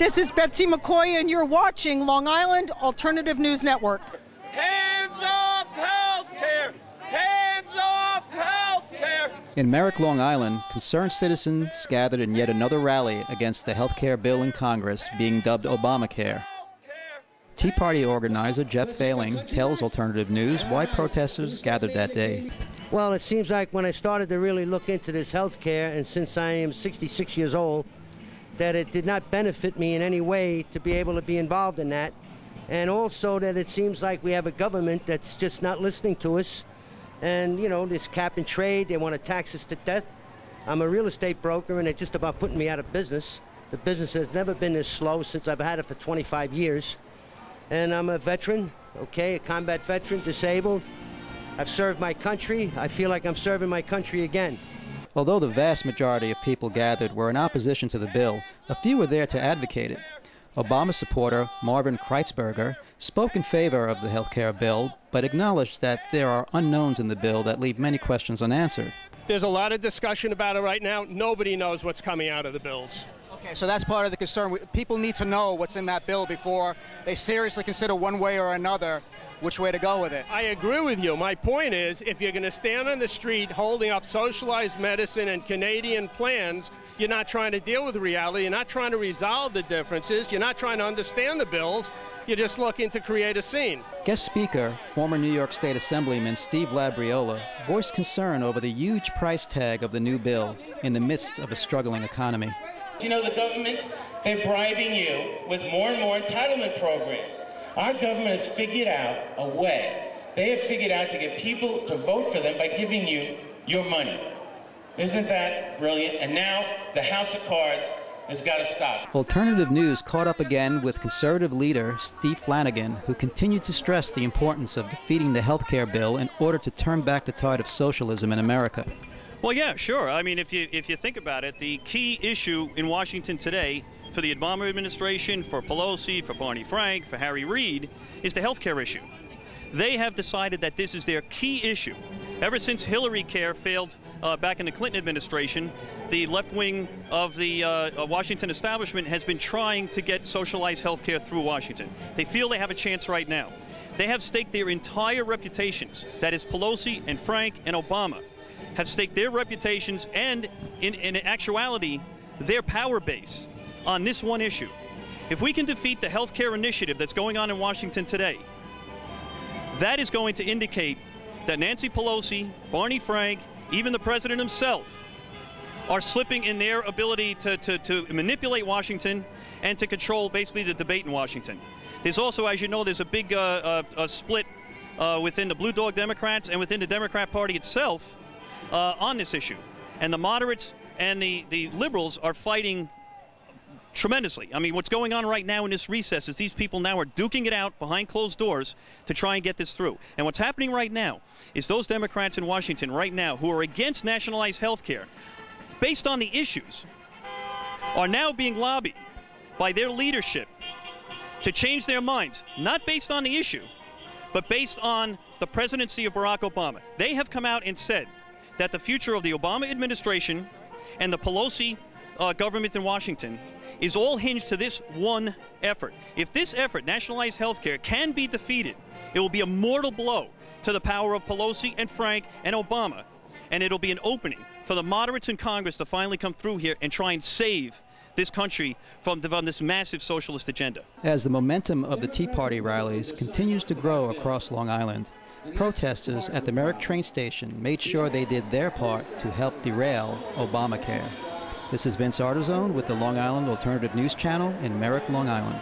This is Betsy McCoy, and you're watching Long Island Alternative News Network. Hands off healthcare! Hands off healthcare! In Merrick, Long Island, concerned citizens gathered in yet another rally against the healthcare bill in Congress being dubbed Obamacare. Tea Party organizer Jeff Failing tells Alternative News why protesters gathered that day. Well, it seems like when I started to really look into this health care, and since I am 66 years old, that it did not benefit me in any way to be able to be involved in that. And also that it seems like we have a government that's just not listening to us. And, you know, this cap and trade, they want to tax us to death. I'm a real estate broker, and they're just about putting me out of business. The business has never been this slow since I've had it for 25 years. And I'm a veteran, okay, a combat veteran, disabled. I've served my country. I feel like I'm serving my country again. Although the vast majority of people gathered were in opposition to the bill, a few were there to advocate it. Obama supporter Marvin Kreitzberger spoke in favor of the health care bill, but acknowledged that there are unknowns in the bill that leave many questions unanswered. There's a lot of discussion about it right now. Nobody knows what's coming out of the bills. Okay, so that's part of the concern. People need to know what's in that bill before they seriously consider one way or another which way to go with it. I agree with you. My point is, if you're going to stand on the street holding up socialized medicine and Canadian plans, you're not trying to deal with reality. You're not trying to resolve the differences. You're not trying to understand the bills. You're just looking to create a scene. Guest speaker, former New York State Assemblyman Steve Labriola, voiced concern over the huge price tag of the new bill in the midst of a struggling economy. You know, the government, they're bribing you with more and more entitlement programs. Our government has figured out a way. They have figured out to get people to vote for them by giving you your money. Isn't that brilliant? And now the House of Cards has got to stop. Alternative News caught up again with conservative leader Steve Flanagan, who continued to stress the importance of defeating the health care bill in order to turn back the tide of socialism in America. Well, yeah, sure. I mean, if you think about it, the key issue in Washington today for the Obama administration, for Pelosi, for Barney Frank, for Harry Reid, is the health care issue. They have decided that this is their key issue. Ever since Hillary Care failed back in the Clinton administration, the left wing of the Washington establishment has been trying to get socialized health care through Washington. They feel they have a chance right now. They have staked their entire reputations, that is Pelosi and Frank and Obama, have staked their reputations and, in actuality, their power base on this one issue. If we can defeat the health care initiative that's going on in Washington today, that is going to indicate that Nancy Pelosi, Barney Frank, even the president himself are slipping in their ability to manipulate Washington and to control basically the debate in Washington. There's also, as you know, there's a big split within the Blue Dog Democrats and within the Democrat Party itself on this issue. And the moderates and the liberals are fighting tremendously. I mean, what's going on right now in this recess is these people now are duking it out behind closed doors to try and get this through. And what's happening right now is those Democrats in Washington right now who are against nationalized health care, based on the issues, are now being lobbied by their leadership to change their minds, not based on the issue, but based on the presidency of Barack Obama. They have come out and said that the future of the Obama administration and the Pelosi government in Washington is all hinged to this one effort. If this effort, nationalized health care, can be defeated, it will be a mortal blow to the power of Pelosi and Frank and Obama, and it'll be an opening for the moderates in Congress to finally come through here and try and save this country from this massive socialist agenda. As the momentum of the Tea Party rallies continues to grow across Long Island, protesters at the Merrick train station made sure they did their part to help derail Obamacare. This is Vince Artizone with the Long Island Alternative News Channel in Merrick, Long Island.